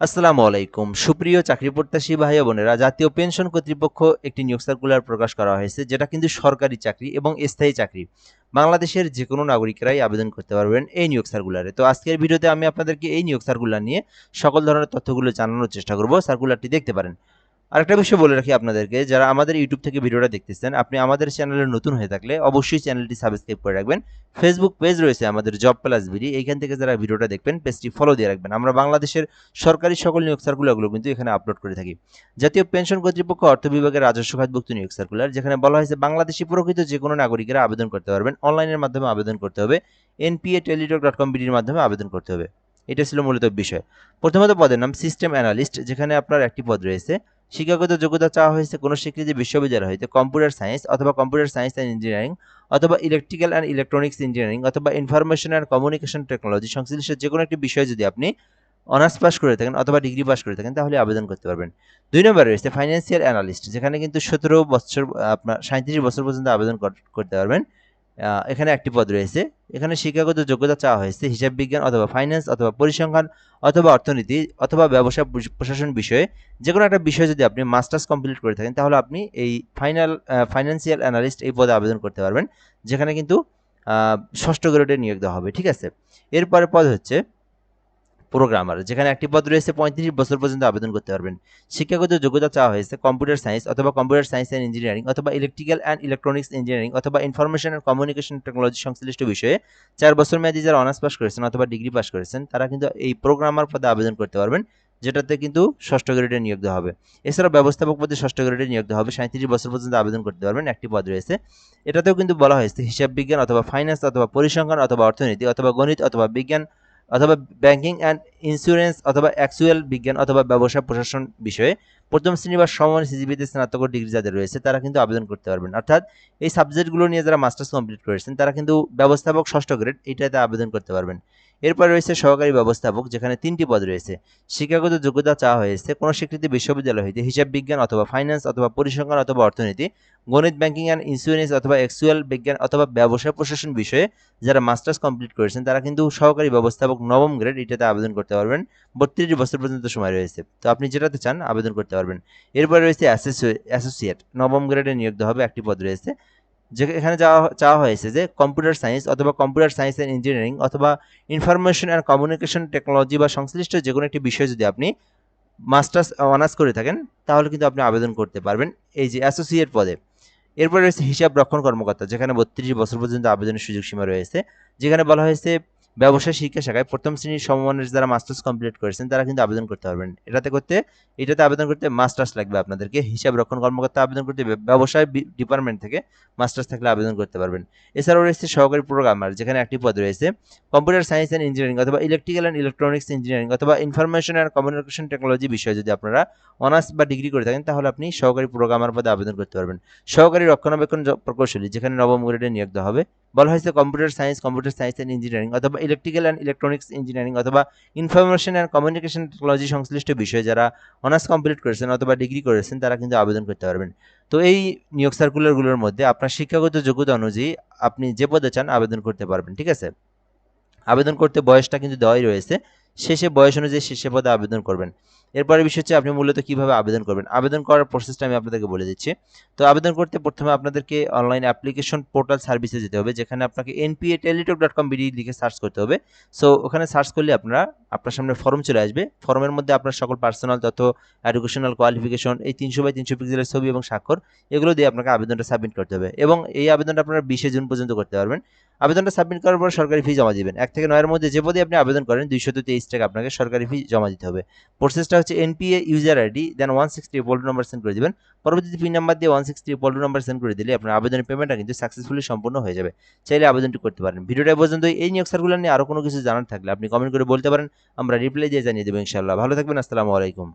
আসসালামু আলাইকুম সুপ্রিয় চাকরি প্রত্যাশী ভাই ও বোনেরা, জাতীয় পেনশন কর্তৃপক্ষ একটি নিয়োগ সার্কুলার প্রকাশ করা হয়েছে, যেটা কিন্তু সরকারি চাকরি এবং স্থায়ী চাকরি। বাংলাদেশের যে কোনো নাগরিকরাই আবেদন করতে পারবেন এই নিয়োগ সার্কুলারে। তো আজকের ভিডিওতে আমি আপনাদেরকে এই নিয়োগ সার্কুলার নিয়ে সকল ধরনের তথ্যগুলো জানানোর চেষ্টা করব। সার্কুলারটি দেখতে পারেন। আরেকটা বিষয় বলে রাখি আপনাদেরকে, যারা আমাদের ইউটিউব থেকে ভিডিওটা দেখতেছেন, আপনি আমাদের চ্যানেলে নতুন হয়ে থাকলে অবশ্যই চ্যানেলটি সাবস্ক্রাইব করে রাখবেন। ফেসবুক পেজ রয়েছে আমাদের জব প্লাস বিডি, এইখান থেকে যারা ভিডিওটা দেখবেন পেজটি ফলো দিয়ে রাখবেন। আমরা বাংলাদেশের সরকারি সকল নিয়োগ সার্কুলারগুলো কিন্তু এখানে আপলোড করে থাকি। জাতীয় পেনশন কর্তৃপক্ষ অর্থ বিভাগের রাজস্ব খাতভুক্ত নিয়োগ সার্কুলার, যেখানে বলা হয়েছে বাংলাদেশি প্রকৃত যে কোনো নাগরিকেরা আবেদন করতে পারবেন। অনলাইনের মাধ্যমে আবেদন করতে হবে, npa.teletalk.com বিডির মাধ্যমে আবেদন করতে হবে। এটা ছিল মূলত বিষয়। প্রথমত পদের নাম সিস্টেম অ্যানালিস্ট, যেখানে আপনার একটি পদ রয়েছে। শিক্ষাগত যোগ্যতা চাওয়া হয়েছে কোনো স্বীকৃত বিশ্ববিদ্যালয় হইতে কম্পিউটার সায়েন্স অথবা কম্পিউটার সায়েন্স অ্যান্ড ইঞ্জিনিয়ারিং অথবা ইলেকট্রিক্যাল অ্যান্ড ইলেকট্রনিক্স ইঞ্জিনিয়ারিং অথবা ইনফরমেশন অ্যান্ড কমিউনিকেশন টেকনোলজি সংশ্লিষ্ট যে কোনো একটি বিষয়ে যদি আপনি অনার্স পাস করে থাকেন অথবা ডিগ্রি পাস করে থাকেন, তাহলে আবেদন করতে পারবেন। 2 নম্বরে রয়েছে ফাইন্যান্সিয়াল অ্যানালিস্ট, যেখানে কিন্তু 17 বছর আপনার 37 বছর পর্যন্ত আবেদন করতে পারবেন। এখানে একটি পদ রয়েছে। এখানে শিক্ষাগত যোগ্যতা চাওয়া হয়েছে হিসাব বিজ্ঞান অথবা ফাইন্যান্স অথবা পরিসংখ্যান অথবা অর্থনীতি অথবা ব্যবসা প্রশাসন বিষয়ে যে কোনো একটা বিষয়ে যদি আপনি মাস্টার্স কমপ্লিট করে থাকেন, তাহলে আপনি এই ফাইন্যান্সিয়াল অ্যানালিস্ট এই পদে আবেদন করতে পারবেন, যেখানে কিন্তু ষষ্ঠ গ্রেডে নিয়োগ দেওয়া হবে। ঠিক আছে। এরপরে পদ হচ্ছে প্রোগ্রামার, যেখানে একটি পদ রয়েছে। 35 বছর পর্যন্ত আবেদন করতে পারবেন। শিক্ষাগত যোগ্যতা চাওয়া হয়েছে কম্পিউটার সায়েন্স অথবা কম্পিউটার সায়েন্স অ্যান্ড ইঞ্জিনিয়ারিং অথবা ইলেকট্রিক্যাল অ্যান্ড ইলেকট্রনিক্স ইঞ্জিনিয়ারিং অথবা ইনফরমেশন অ্যান্ড কমিউনিকেশন টেকনোলজি সংশ্লিষ্ট বিষয়ে 4 বছর মেয়াদী যারা অনার্স পাস করেছেন অথবা ডিগ্রি পাস করেছেন, তারা কিন্তু এই প্রোগ্রামার পদে আবেদন করতে পারবেন, যেটাতে কিন্তু ষষ্ঠ গ্রেডে নিয়োগ দেওয়া হবে। এছাড়াও ব্যবস্থাপক পদে ষষ্ঠ গ্রেডে নিয়োগ দেওয়া হবে। 37 বছর পর্যন্ত আবেদন করতে পারবেন, একটি পদ রয়েছে। এটাতেও কিন্তু বলা হয়েছে হিসাব বিজ্ঞান অথবা ফাইন্যান্স অথবা পরিসংখ্যান অথবা অর্থনীতি অথবা গণিত অথবা বিজ্ঞান অথবা ব্যাংকিং অ্যান্ড ইন্স্যুরেন্স অথবা অ্যাকচুয়াল বিজ্ঞান অথবা ব্যবসা প্রশাসন বিষয়ে প্রথম শ্রেণী বা সমান সিজিপিতে স্নাতক ডিগ্রি যাদের রয়েছে, তারা কিন্তু আবেদন করতে পারবেন। অর্থাৎ এই সাবজেক্টগুলো নিয়ে যারা মাস্টার্স কমপ্লিট করেছেন, তারা কিন্তু ব্যবস্থাপক ষষ্ঠ গ্রেড এইটাতে আবেদন করতে পারবেন। এরপর রয়েছে সহকারী ব্যবস্থাপক, যেখানে 3টি পদ রয়েছে। শিক্ষাগত যোগ্যতা চাওয়া হয়েছে কোনো স্বীকৃত বিশ্ববিদ্যালয় হইতে হিসাব বিজ্ঞান অথবা ফাইন্যান্স অথবা পরিসংখ্যান অথবা অর্থনীতি, গণিত, ব্যাংকিং অ্যান্ড ইন্স্যুরেন্স অথবা অ্যাকচুয়াল বিজ্ঞান অথবা ব্যবসা প্রশাসন বিষয়ে যারা মাস্টার্স কমপ্লিট করেছেন, তারা কিন্তু সহকারী ব্যবস্থাপক নবম গ্রেড এটাতে আবেদন করতে পারবেন। 32 বছর পর্যন্ত সময় রয়েছে। তো আপনি যেটাতে চান আবেদন করতে পারবেন। এরপরে রয়েছে অ্যাসোসিয়েট, নবম গ্রেডে নিয়োগ দেওয়া হবে, একটি পদ রয়েছে। যে এখানে চাওয়া হয়েছে যে কম্পিউটার সায়েন্স অথবা কম্পিউটার সায়েন্স অ্যান্ড ইঞ্জিনিয়ারিং অথবা ইনফরমেশন অ্যান্ড কমিউনিকেশন টেকনোলজি বা সংশ্লিষ্ট যে কোনো একটি বিষয়ে যদি আপনি মাস্টার্স অনার্স করে থাকেন, তাহলে কিন্তু আপনি আবেদন করতে পারবেন এই যে অ্যাসোসিয়েট পদে। এরপরে রয়েছে হিসাব রক্ষণ কর্মকর্তা, যেখানে 32 বছর পর্যন্ত আবেদনের সুযোগ সীমা রয়েছে। যেখানে বলা হয়েছে ব্যবসায় শিক্ষা শাখায় প্রথম শ্রেণীর সমমানের যারা মাস্টার্স কমপ্লিট করেছেন, তারা কিন্তু আবেদন করতে পারবেন। এটাতে আবেদন করতে মাস্টার্স লাগবে আপনাদেরকে। হিসাব রক্ষণ কর্মকর্তা আবেদন করতে ব্যবসায় ডিপার্টমেন্ট থেকে মাস্টার্স থাকলে আবেদন করতে পারবেন। এছাড়াও রয়েছে সহকারী প্রোগ্রামার, যেখানে একটি পদ রয়েছে। কম্পিউটার সায়েন্স অ্যান্ড ইঞ্জিনিয়ারিং অথবা ইলেকট্রিক্যাল অ্যান্ড ইলেকট্রনিক্স ইঞ্জিনিয়ারিং অথবা ইনফরমেশন অ্যান্ড কমিউনিকেশন টেকনোলজি বিষয়ে যদি আপনারা অনার্স বা ডিগ্রি করে থাকেন, তাহলে আপনি সহকারী প্রোগ্রামার পদে আবেদন করতে পারবেন। সহকারী রক্ষণাবেক্ষণ প্রকৌশলী, যেখানে নবম গ্রেডে নিয়োগ দেওয়া হবে। বলা হয়েছে কম্পিউটার সায়েন্স অ্যান্ড ইঞ্জিনিয়ারিং অথবা ইলেকট্রিক্যাল অ্যান্ড ইলেকট্রনিক্স ইঞ্জিনিয়ারিং অথবা ইনফরমেশন অ্যান্ড কমিউনিকেশন টেকনোলজি সংশ্লিষ্ট বিষয়ে যারা অনার্স কমপ্লিট করেছেন অথবা ডিগ্রি করেছেন, তারা কিন্তু আবেদন করতে পারবেন। তো এই নিয়োগ সার্কুলারগুলোর মধ্যে আপনার শিক্ষাগত যোগ্যতা অনুযায়ী আপনি যে পদে চান আবেদন করতে পারবেন। ঠিক আছে। আবেদন করতে বয়সটা কিন্তু দেওয়াই রয়েছে। শেষে বয়স অনুযায়ী শীর্ষে পদে আবেদন করবেন। এরপরের বিষয় হচ্ছে আপনি মূলত কিভাবে আবেদন করবেন। আবেদন করার প্রসেসটা আমি আপনাদেরকে বলে দিচ্ছি। তো আবেদন করতে প্রথমে আপনাদেরকে অনলাইন অ্যাপ্লিকেশন পোর্টাল সার্ভিসে যেতে হবে, যেখানে আপনাকে npa.teletalk.com বিডি লিখে সার্চ করতে হবে। সো ওখানে সার্চ করলে আপনার সামনে ফর্ম চলে আসবে। ফর্মের মধ্যে আপনার সকল পার্সোনাল তথ্য, এডুকেশনাল কোয়ালিফিকেশন, এই 300x300 পিক্সেলের ছবি এবং স্বাক্ষর, এগুলো দিয়ে আপনাকে আবেদনটা সাবমিট করতে হবে এবং এই আবেদনটা আপনারা 20 জুন পর্যন্ত করতে পারবেন। আবেদনটা সাবমিট করার পর সরকারি ফি জমা দিবেন। 1 থেকে 9 এর মধ্যে যে পদে আপনি আবেদন করেন 223 টাকা আপনাকে সরকারি ফি জমা দিতে হবে। প্রসেসটা হচ্ছে এনপিএ ইউজার আইডি দেন 163 নাম্বার সেন্ড করে দিবেন। পরবর্তীতে পিন নাম্বার দিয়ে 163 নাম্বার সেন্ড করে দিলে আপনার আবেদনের পেমেন্টটা কিন্তু সাকসেসফুলি সম্পূর্ণ হয়ে যাবে। চাইলে আবেদনটি করতে পারেন। ভিডিওটা পর্যন্ত। এই নিয়োগ সার্কুলার নিয়ে আরো কোনো কিছু জানার থাকলে আপনি কমেন্ট করে বলতে পারেন, আমরা রিপ্লাই দিয়ে জানিয়ে দেবো ইনশাআল্লাহ। ভালো থাকবেন। আসসালামু আলাইকুম।